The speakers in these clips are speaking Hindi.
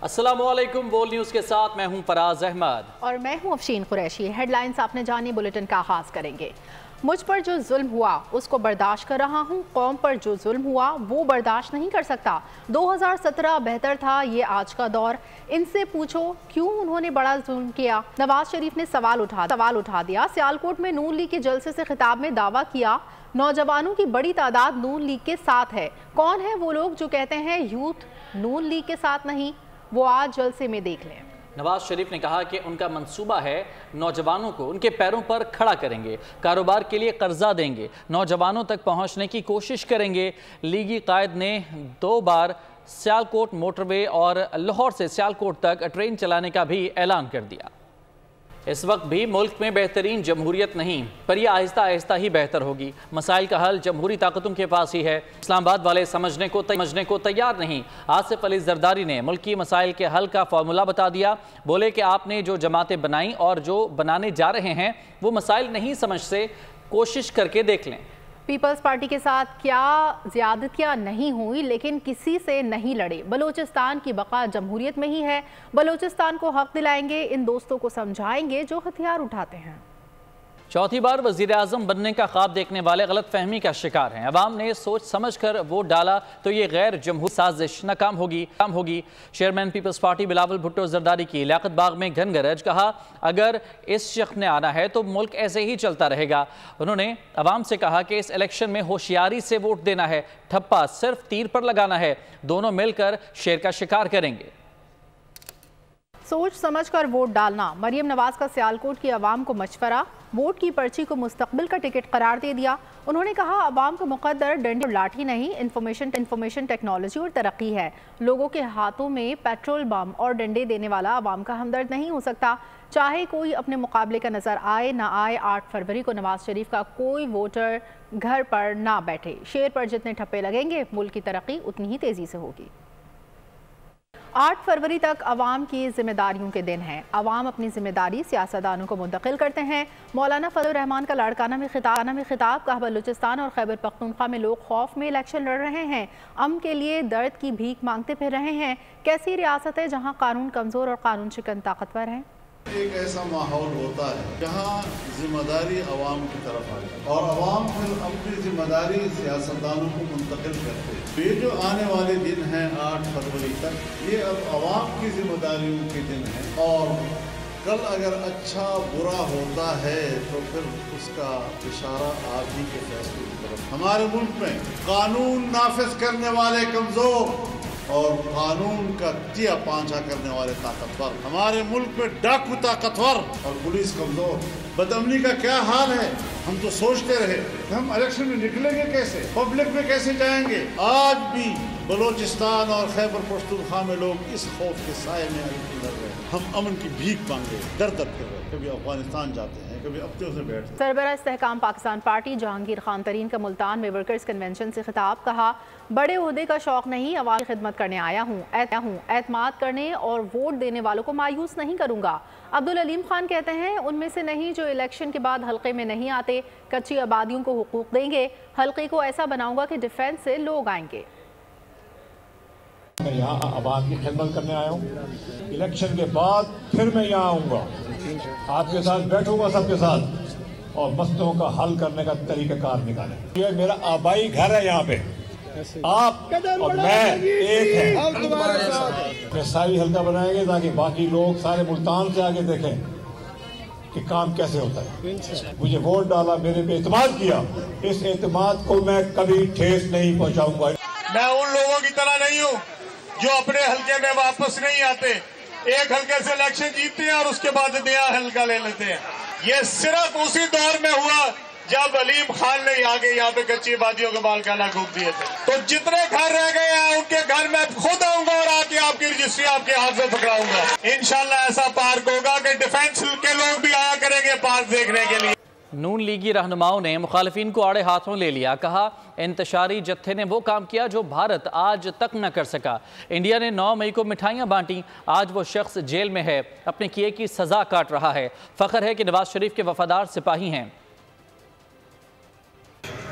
अस्सलामुअलैकुम, बोल न्यूज़ के साथ मैं हूं फराज अहमद और मैं हूं अफशीन कुरैशी। हेडलाइंस आपने जानी, बुलेटिन का आगाज करेंगे। मुझ पर जो जुल्म हुआ उसको बर्दाश्त कर रहा हूं, कौम पर जो जुल्म हुआ वो बर्दाश्त नहीं कर सकता। 2017 बेहतर था, ये आज का दौर। इनसे पूछो क्यों उन्होंने बड़ा जुल्म किया। नवाज शरीफ ने सवाल उठा दिया। सियालकोट में नून लीग के जलसे से खिताब में दावा किया नौजवानों की बड़ी तादाद नून लीग के साथ है। कौन है वो लोग जो कहते हैं यूथ नून लीग के साथ नहीं, वो आज जलसे में देख लें। नवाज शरीफ ने कहा कि उनका मंसूबा है नौजवानों को उनके पैरों पर खड़ा करेंगे, कारोबार के लिए कर्जा देंगे, नौजवानों तक पहुंचने की कोशिश करेंगे। लीगी कायद ने 2 बार सियालकोट मोटरवे और लाहौर से सियालकोट तक ट्रेन चलाने का भी ऐलान कर दिया। इस वक्त भी मुल्क में बेहतरीन जमहूरियत नहीं, पर यह आहिस्ता आहिस्ता ही बेहतर होगी। मसाइल का हल जमहूरी ताकतों के पास ही है। इस्लामाबाद वाले समझने को तैयार नहीं। आसिफ अली जरदारी ने मुल्की मसाइल के हल का फार्मूला बता दिया। बोले कि आपने जो जमातें बनाई और जो बनाने जा रहे हैं वो मसाइल नहीं समझते, कोशिश करके देख लें। पीपल्स पार्टी के साथ क्या ज़्यादतियाँ नहीं हुई, लेकिन किसी से नहीं लड़े। बलूचिस्तान की बका जमहूरियत में ही है। बलूचिस्तान को हक दिलाएंगे, इन दोस्तों को समझाएंगे जो हथियार उठाते हैं। चौथी बार वज़ीर आज़म बनने का ख्वाब देखने वाले गलत फहमी का शिकार हैं। अवाम ने सोच समझ कर वोट डाला तो ये गैर जमहूरी साजिश नाकाम होगी। Chairman people's party Bilawal Bhutto Zardari की लियाकत बाग में घन गरज, कहा अगर इस शख्स ने आना है तो मुल्क ऐसे ही चलता रहेगा। उन्होंने अवाम से कहा कि इस इलेक्शन में होशियारी से वोट देना है, ठप्पा सिर्फ तीर पर लगाना है। दोनों मिलकर शेर का शिकार करेंगे। सोच समझ कर वोट डालना। मरियम नवाज का सियालकोट की आवाम को मशवरा, वोट की पर्ची को मुस्तकबिल का टिकट करार दे दिया। उन्होंने कहा आवाम का मुकद्दर डंडे और लाठी नहीं, इंफॉर्मेशन टेक्नोलॉजी और तरक्की है। लोगों के हाथों में पेट्रोल बम और डंडे देने वाला आवाम का हमदर्द नहीं हो सकता। चाहे कोई अपने मुकाबले का नजर आए ना आए, 8 फरवरी को नवाज शरीफ का कोई वोटर घर पर ना बैठे। शेर पर जितने ठप्पे लगेंगे मुल्क की तरक्की उतनी ही तेजी से होगी। 8 फरवरी तक अवाम की जिम्मेदारियों के दिन हैं। अवाम अपनी जिम्मेदारी सियासतदानों को मुंतकिल करते हैं। मौलाना फजल रहमान का लाड़काना में खिताब, कहा बलूचिस्तान और खैबर पख्तूनख्वा में लोग खौफ में इलेक्शन लड़ रहे हैं, अमन के लिए दर्द की भीख मांगते फिर रहे हैं। कैसी रियासत है जहाँ कानून कमज़ोर और कानून शिकन ताकतवर हैं। एक ऐसा माहौल होता है जहाँ जिम्मेदारी अवाम की तरफ आ जाए और अवाम फिर अपनी जिम्मेदारी सियासतदानों को मुंतकिल करते हैं। ये जो आने वाले दिन हैं 8 फरवरी तक, ये अब अवाम की जिम्मेदारियों के दिन हैं और कल अगर अच्छा बुरा होता है तो फिर उसका इशारा आप ही के फैसले की तरफ। हमारे मुल्क में कानून नाफिज करने वाले कमजोर और कानून का तिया पांचा करने वाले ताकतवर। हमारे मुल्क में डाकू ताकतवर और पुलिस कमजोर। बदअमनी का क्या हाल है, हम तो सोचते रहे कि हम इलेक्शन में निकलेंगे कैसे, पब्लिक में कैसे जाएंगे। आज भी बलूचिस्तान और खैबर पख्तूनख्वा में लोग इस खौफ के साए में लड़ रहे हैं। हम अमन की भीख मांगे, दर कर रहे हैं। कभी अफगानिस्तान जाते हैं, कभी अपने से बैठते। सरबराह इस्तेहकाम पाकिस्तान पार्टी जहांगीर खान तरीन का मुल्तान में वर्कर्स कन्वेंशन से खिताब, कहा बड़े ओहदे का शौक नहीं, अवाम की खिदमत करने आया हूँ। एतमाद करने और वोट देने वालों को मायूस नहीं करूँगा। अब्दुल अलीम खान कहते हैं उनमें से नहीं जो इलेक्शन के बाद हल्के में नहीं आते। कच्ची आबादियों को हुकूक देंगे। हल्के को ऐसा बनाऊंगा कि डिफेंस से लोग आएंगे। मैं यहाँ आबाद की खिदमत करने आया हूँ। इलेक्शन के बाद फिर मैं यहाँ आऊँगा, आपके साथ बैठूंगा, सबके साथ, और मसलों का हल करने का तरीकाकार निकालें। ये मेरा आबाई घर है, यहाँ पे आप और मैं एक हैं। मैं सारी हल्का बनाएंगे ताकि बाकी लोग सारे मुल्तान से आगे देखें कि काम कैसे होता है। मुझे वोट डाला, मेरे पे एतमाद किया, इस एतमाद को मैं कभी ठेस नहीं पहुँचाऊंगा। मैं उन लोगों की तरह नहीं हूँ जो अपने हल्के में वापस नहीं आते, एक हल्के से इलेक्शन जीतते हैं और उसके बाद नया हल्का ले लेते हैं। ये सिर्फ उसी दौर में हुआ जब अलीम खान ने आगे यहाँ पे कच्ची आबादियों के मालकाना घूम दिए थे। तो जितने घर रह गए हैं उनके घर में खुद आऊंगा और आके आपकी रजिस्ट्री आपके हाथ से पकड़ाऊंगा। इंशाल्लाह ऐसा पार्क होगा कि डिफेंस के लोग भी आया करेंगे पार्क देखने के लिए। नून लीगी रहनुमाओं ने मुखालिफिन को आड़े हाथों ले लिया। कहा इंतशारी जत्थे ने वो काम किया जो भारत आज तक न कर सका। इंडिया ने 9 मई को मिठाइयाँ बांटी, आज वो शख्स जेल में है, अपने किए की सजा काट रहा है। फख्र है कि नवाज शरीफ के वफादार सिपाही हैं।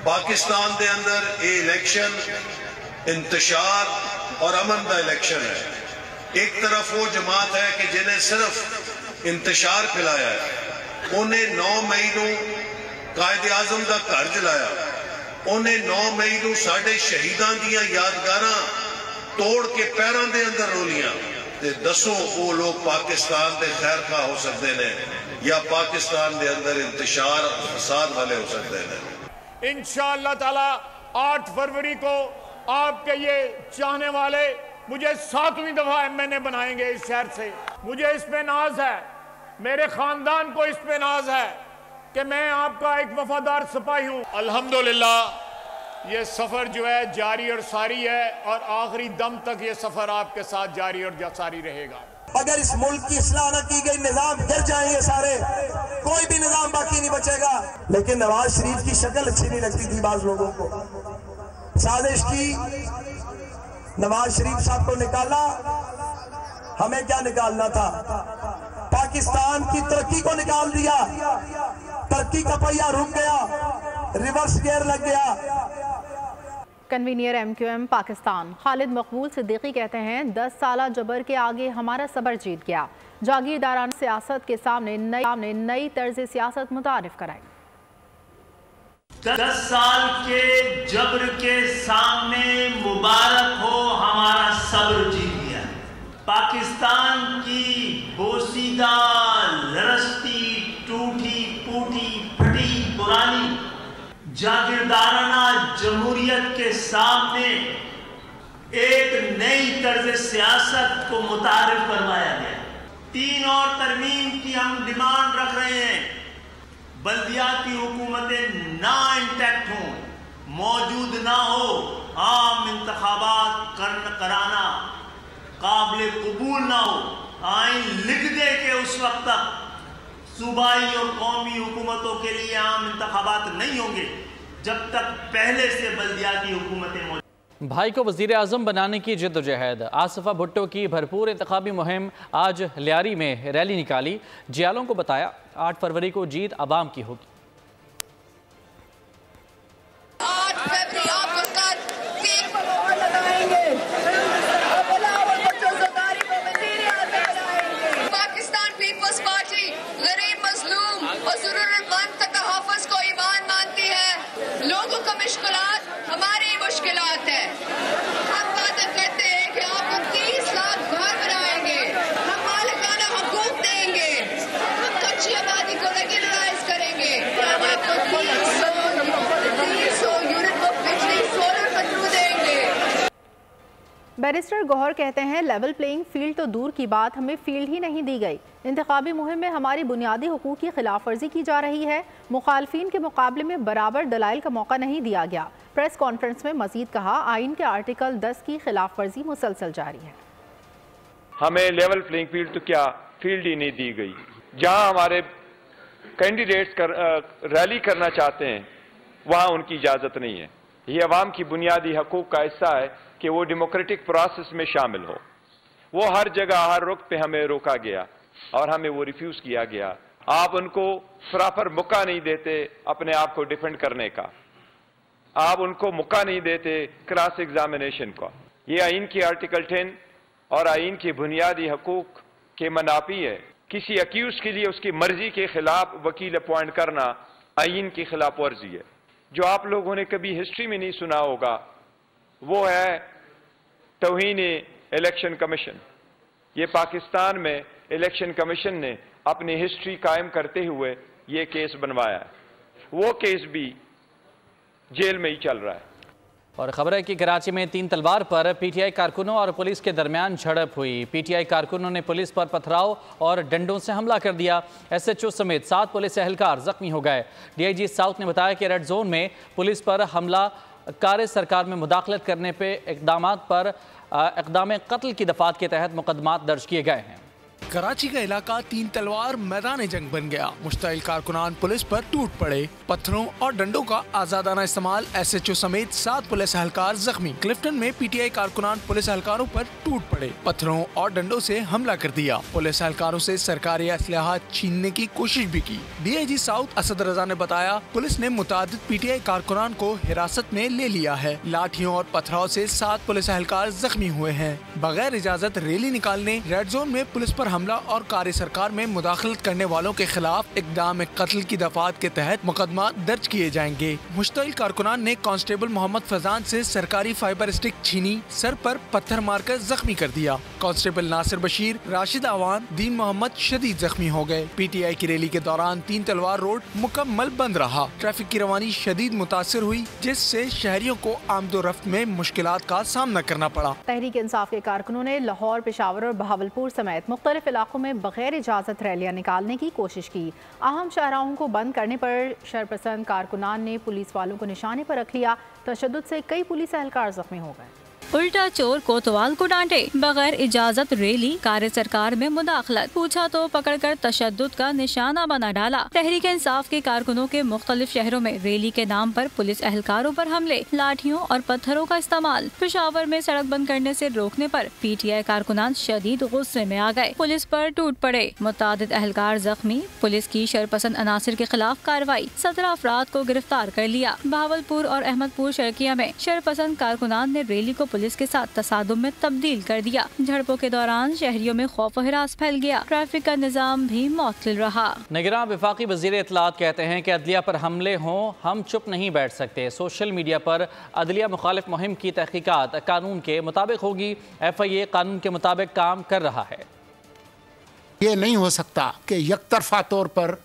पाकिस्तान के अंदर ये इलेक्शन इंतशार और अमन का इलेक्शन है। एक तरफ वो जमात है कि जिन्हें सिर्फ इंतशार फैलाया है, उन्हें 9 मई को कायदे आजम का घर जलाया, उन्हें 9 मई को साढ़े शहीदां दियां यादगारां तोड़ के पैरों के अंदर रोलियां। दसो वो लोग पाकिस्तान के खैर खा हो सकते हैं या पाकिस्तान के अंदर इंतशार और फसाद वाले हो सकते हैं। इंशाअल्लाह ताला 8 फरवरी को आपके ये चाहने वाले मुझे 7वीं दफा MNA बनाएंगे इस शहर से। मुझे इस पे नाज है, मेरे खानदान को इस पे नाज है कि मैं आपका एक वफादार सिपाही हूं। अल्हम्दुलिल्लाह ये सफर जो है जारी और सारी है और आखिरी दम तक ये सफर आपके साथ जारी और सारी रहेगा। अगर इस मुल्क की इस्लाह न की गई, निजाम गिर जाएंगे सारे, कोई भी निजाम बाकी नहीं बचेगा। लेकिन नवाज शरीफ की शक्ल अच्छी नहीं लगती थी बाज लोगों को। साजिश की, नवाज शरीफ साहब को निकाला, हमें क्या निकालना था? पाकिस्तान की तरक्की को निकाल दिया। तरक्की का पहिया रुक गया, रिवर्स गियर लग गया। कन्वीनियर MQM पाकिस्तान खालिद मकबूल सिद्दीकी कहते हैं 10 साल जबर के आगे हमारा सबर जीत गया। जागीरदाराना सियासत के सामने नई तर्ज सियासत मुतारिफ कराई। 10 साल के जबर के सामने मुबारक हो, हमारा सब्र जीत गया। पाकिस्तान की बोसीदा, लरसती, टूटी फूटी, फटी पुरानी जागीरदाराना जमहूरियत के सामने एक नई तर्ज सियासत को मुतारिफ करवाया गया। 3 और तरमीम की हम डिमांड रख रहे हैं। बल्दियाती हुकूमतें ना इंटैक्ट हों, मौजूद ना हो, आम इंतखाबात कराना काबिल कबूल ना हो। आइन लिख दे के उस वक्त तक सूबाई और कौमी हुकूमतों के लिए आम इंतखाबात नहीं होंगे जब तक पहले से बल्दियाती हुकूमतें मौजूद। भाई को वज़ीर आज़म बनाने की जद्दोजहद। आसिफा भुट्टो की भरपूर इंतखाबी मुहिम। आज लियारी में रैली निकाली, जियालों को बताया 8 फरवरी को जीत अवाम की होगी। हमारी मुश्किलात है। हम वादा करते हैं कि आपको 30 लाख घर बनाएंगे, हम मालिकाना हुकूक देंगे, हम कच्ची आबादी को रेगुलराइज करेंगे, हम आपको 300 यूनिट को बिजली सोलर के थ्रू देंगे। बैरिस्टर गौहर कहते हैं लेवल प्लेइंग फील्ड तो दूर की बात, हमें फील्ड ही नहीं दी गई। इंतखाबी मुहिम में हमारी बुनियादी हुकूक की खिलाफ वर्जी की जा रही है। मुखालफिन के मुकाबले में बराबर दलाइल का मौका नहीं दिया गया। प्रेस कॉन्फ्रेंस में मजीद कहा आइन के आर्टिकल 10 की खिलाफ वर्जी मुसलसल जारी है। हमें लेवल प्लेइंग फील्ड तो क्या फील्ड ही नहीं दी गई। जहां हमारे कैंडिडेट्स रैली करना चाहते हैं वहां उनकी इजाजत नहीं है। ये अवाम की बुनियादी हकूक का हिस्सा है कि वो डेमोक्रेटिक प्रोसेस में शामिल हो। वो हर जगह हर रुख पे हमें रोका गया और हमें वो रिफ्यूज किया गया। आप उनको प्रॉपर मौका नहीं देते अपने आप को डिफेंड करने का, आप उनको मौका नहीं देते क्रॉस एग्जामिनेशन का। ये आइन की आर्टिकल 10 और आइन की बुनियादी हकूक के मनाफी है। किसी अक्यूज के लिए उसकी मर्जी के खिलाफ वकील अपॉइंट करना आइन की खिलाफ वर्जी है। जो आप लोगों ने कभी हिस्ट्री में नहीं सुना होगा वो है तौहीन इलेक्शन कमीशन। ये पाकिस्तान में इलेक्शन कमीशन ने अपनी हिस्ट्री कायम करते हुए ये केस बनवाया है। वो केस भी जेल में ही चल रहा है। और खबर है कि कराची में 3 तलवार पर PTI कारकुनों और पुलिस के दरमियान झड़प हुई। PTI कारकुनों ने पुलिस पर पथराव और डंडों से हमला कर दिया। SHO समेत 7 पुलिस एहलकार जख्मी हो गए। DIG साउथ ने बताया कि रेड जोन में पुलिस पर हमला कार सरकार में मुदाखलत करने पे इकदाम कत्ल की दफात के तहत मुकदमात दर्ज किए गए हैं। कराची का इलाका तीन तलवार मैदान जंग बन गया। मुश्ताइल कारकुनान पुलिस पर टूट पड़े। पत्थरों और डंडों का आजादाना इस्तेमाल, SHO समेत 7 पुलिस एहलकार जख्मी। क्लिफ्टन में PTI कारकुनान पुलिस एहलकारों पर टूट पड़े, पत्थरों और डंडों से हमला कर दिया। पुलिस एहलकारों से सरकारी असलहा छीनने की कोशिश भी की। DIG साउथ असद रजा ने बताया, पुलिस ने मुतादिद PTI कारकुनान को हिरासत में ले लिया है। लाठियों और पथराव से 7 पुलिस एहलकार जख्मी हुए हैं। बगैर इजाजत रैली निकालने, रेड जोन में पुलिस पर हमला और कार्य सरकार में मुदाखलत करने वालों के खिलाफ इक़दाम कत्ल की दफात के तहत मुकदमा दर्ज किए जाएंगे। मुश्ताइल कारकुनान ने कांस्टेबल मोहम्मद फैजान से सरकारी फाइबर स्टिक छीनी, सर पर पत्थर मारकर जख्मी कर दिया। कांस्टेबल नासिर बशीर, राशिद आवान, दीन मोहम्मद शदीद जख्मी हो गए। PTI की रैली के दौरान तीन तलवार रोड मुकम्मल बंद रहा। ट्रैफिक की रवानी शदीद मुतासिर हुई, जिससे शहरियों को आमदोरफ्त में मुश्किलात का सामना करना पड़ा। तहरीक इंसाफ के कारकुनों ने लाहौर, पेशावर और बहावलपुर समेत मुख्तलिफ इलाकों में बगैर इजाज़त रैलियां निकालने की कोशिश की। अहम शाहराहों को बंद करने पर शरपसंद कारकुनान ने पुलिस वालों को निशाने पर रख लिया। तशद्दुद से कई पुलिस एहलकार जख्मी हो गए। उल्टा चोर कोतवाल को डांटे, बगैर इजाजत रैली, कार्य सरकार में मुदाखलत, पूछा तो पकड़कर तशद्दुद का निशाना बना डाला। तहरीक इंसाफ के कारकुनों के मुख्तलिफ शहरों में रैली के नाम पर पुलिस एहलकारों पर हमले, लाठियों और पत्थरों का इस्तेमाल। पेशावर में सड़क बंद करने से रोकने पर PTI कारकुनान शदीद गुस्से में आ गए, पुलिस पर टूट पड़े। मुतादिद एहलकार जख्मी, पुलिस की शरपसंद अनासिर के खिलाफ कार्रवाई, 17 अफराद को गिरफ्तार कर लिया। बहावलपुर और अहमदपुर शर्किया में शरपसंद कारकुनान ने रैली को पुलिस के साथ तसादुम में तब्दील कर दिया। झड़पों के दौरान शहरियों में खौफ और हिरास फैल गया। ट्रैफिक का निजाम भी मअतल रहा। निगरान वफाकी वज़ीर इत्तलात कहते हैं कि अदलिया पर हमले हों, हम चुप नहीं बैठ सकते। सोशल मीडिया पर अदलिया मुखालिफ मुहिम की तहकीकात कानून के मुताबिक होगी। FIA कानून के मुताबिक काम कर रहा है। ये नहीं हो सकता कि यकतरफा तौर पर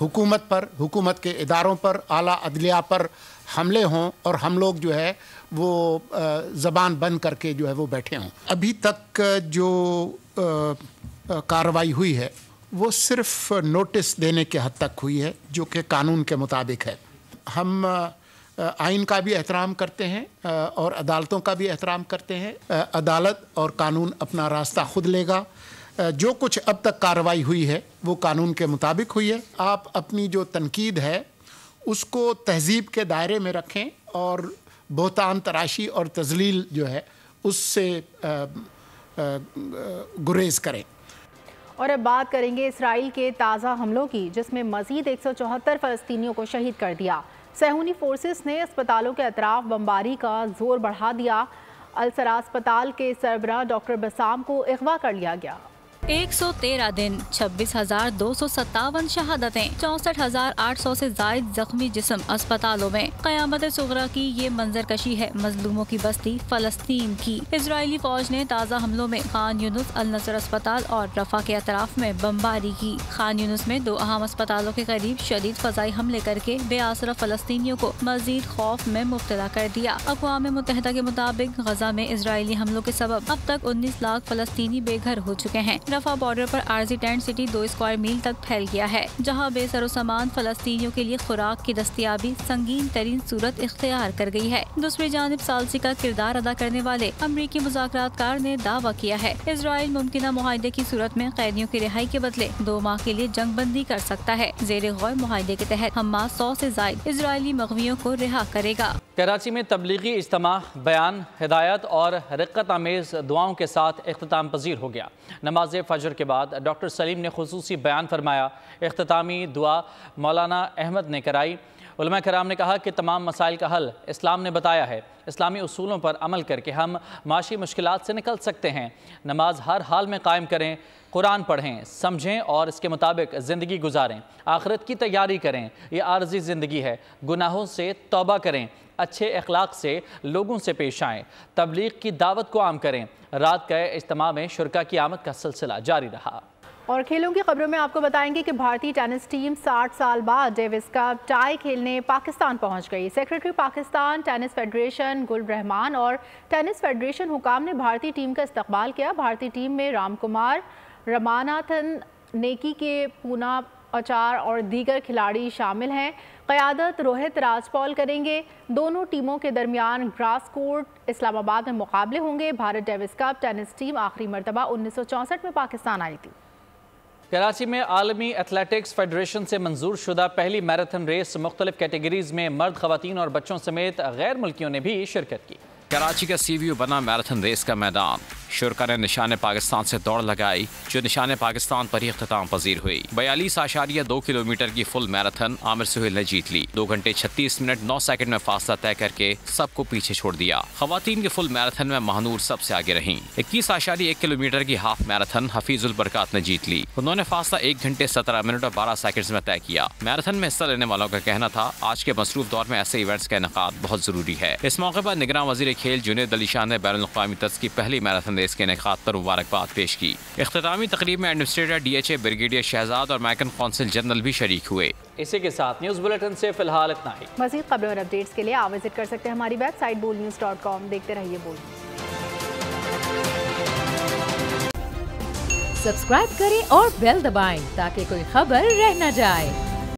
हुकूमत के इदारों पर, आला अदलिया पर हमले हों और हम लोग जो है वो ज़बान बंद करके जो है वो बैठे हों। अभी तक जो कार्रवाई हुई है वो सिर्फ नोटिस देने के हद तक हुई है, जो कि कानून के मुताबिक है। हम आइन का भी एहतराम करते हैं और अदालतों का भी एहतराम करते हैं। अदालत और कानून अपना रास्ता खुद लेगा। जो कुछ अब तक कार्रवाई हुई है वो कानून के मुताबिक हुई है। आप अपनी जो तनकीद है उसको तहजीब के दायरे में रखें और बोहतान तराशी और तजलील जो है उससे गुरेज करें। और अब बात करेंगे इसराइल के ताज़ा हमलों की, जिसमें मज़ीद 174 फ़लस्तीनियों को शहीद कर दिया। सहूनी फोर्सेस ने अस्पतालों के अतराफ बमबारी का जोर बढ़ा दिया। अलसरा अस्पताल के सरबराह डॉक्टर बसाम को अगवा कर लिया गया। 113 दिन, 26,257 शहादतें, 64,800 से जायद जख्मी जिस्म अस्पतालों में। क़यामत सुगरा की ये मंजरकशी है मजलूमों की बस्ती फ़लस्तीन की। इजरायली फौज ने ताज़ा हमलों में खान यूनुस, अल नसर अस्पताल और रफा के अतराफ में बमबारी की। खान यूनुस में 2 अहम अस्पतालों के करीब शदीद फ़ज़ाई हमले करके बेआसरा फ़लस्तीनियों को मजीद खौफ में मुब्तला कर दिया। अक़वाम मुत्तहिदा के मुताबिक गजा में इजरायली हमलों के सबब अब तक 19 लाख फ़लस्तीनी बेघर हो चुके हैं। रफा बॉर्डर पर आरजी टेंट सिटी 2 स्क्वायर मील तक फैल गया है, जहां बेसरो सामान फ़लस्तीनियों के लिए खुराक की दस्तयाबी संगीन तरीन सूरत इख्तियार कर गई है। दूसरी जानिब सालसी का किरदार अदा करने वाले अमरीकी मुज़ाकरातकार ने दावा किया है इजराइल मुमकिना मुआहदे की सूरत में कैदियों की रिहाई के बदले 2 माह के लिए जंग बंदी कर सकता है। ज़ेरे गौर मुआहदे के तहत हमास 100 से जायद इजरायली मग़वियों को रिहा करेगा। कराची में तबलीगी इज्तिमा, बयान, हिदायत और रिक्कत आमेज़ दुआओं के साथ इख्तिताम पजीर हो गया। नमाज फजर के बाद डॉक्टर सलीम ने खुसूसी बयान फरमाया। इख्तितामी दुआ मौलाना अहमद ने कराई। उलमा कराम ने कहा कि तमाम मसाइल का हल इस्लाम ने बताया है। इस्लामी उसूलों पर अमल करके हम माशी मुश्किलात से निकल सकते हैं। नमाज हर हाल में कायम करें, कुरान पढ़ें, समझें और इसके मुताबिक ज़िंदगी गुजारें। आखिरत की तैयारी करें, ये आर्जी ज़िंदगी है। गुनाहों से तौबा करें, अच्छे अखलाक से लोगों से पेश आएँ, तबलीग की दावत को आम करें। रात का इज्तिमा में शुरका की आमद का सिलसिला जारी रहा। और खेलों की खबरों में आपको बताएंगे कि भारतीय टेनिस टीम 60 साल बाद डेविस कप टाई खेलने पाकिस्तान पहुंच गई। सेक्रेटरी पाकिस्तान टेनिस फेडरेशन गुल रहमान और टेनिस फेडरेशन हुकाम ने भारतीय टीम का इस्तकबाल किया। भारतीय टीम में राम कुमार, रमानाथन, नेकी के पूना आचार और दीगर खिलाड़ी शामिल हैं। क़यादत रोहित राजपॉल करेंगे। दोनों टीमों के दरमियान ग्रास कोर्ट इस्लामाबाद में मुकाबले होंगे। Bharat Davis cup tennis team आखिरी मरतबा 1964 में पाकिस्तान आई थी। कराची में आलमी एथलेटिक्स फेडरेशन से मंजूर शुदा पहली मैराथन रेस मुख्तलिफ कैटेगरीज में मर्द, खवातीन और बच्चों समेत गैर मुल्कियों ने भी शिरकत की। कराची का सीवीयू बना मैराथन रेस का मैदान। शुरका ने निशान पाकिस्तान से दौड़ लगाई जो निशान पाकिस्तान पर ही अख्ताम पजीर हुई। 42.2 किलोमीटर की फुल मैराथन आमिर सुहेल ने जीत ली। 2 घंटे 36 मिनट 9 सेकंड में फासला तय करके सबको पीछे छोड़ दिया। खवातीन के फुल मैराथन में महानूर सबसे आगे रहीं। 21.1 किलोमीटर की हाफ मैराथन हफीजुल बरकात ने जीत ली। उन्होंने फासला 1 घंटे 17 मिनट और 12 सेकंड में तय किया। मैराथन में हिस्सा लेने वालों का कहना था आज के मसरूफ दौर में ऐसे इवेंट्स का इनेकाद बहुत जरूरी है। इस मौके पर निगरान वजीर खेल जुनैद अली शाह ने बैनुल अक़वामी तर्ज की पहली मैराथन रेस के इनेकाद पर मुबारकबाद पेश की। इख्तितामी तकरीब में एडमिनिस्ट्रेटर DHA ब्रिगेडियर शहजाद और मैकन कौंसिल जनरल भी शरीक हुए। इसी के साथ न्यूज़ बुलेटिन से फिलहाल इतना ही। मज़ीद खबरों और अपडेट्स के लिए आप विजिट कर सकते हैं हमारी वेबसाइट boldnews.com। देखते रहिए बोल्ड। सब्सक्राइब करें और बेल दबाएं ताकि कोई खबर रह न जाए।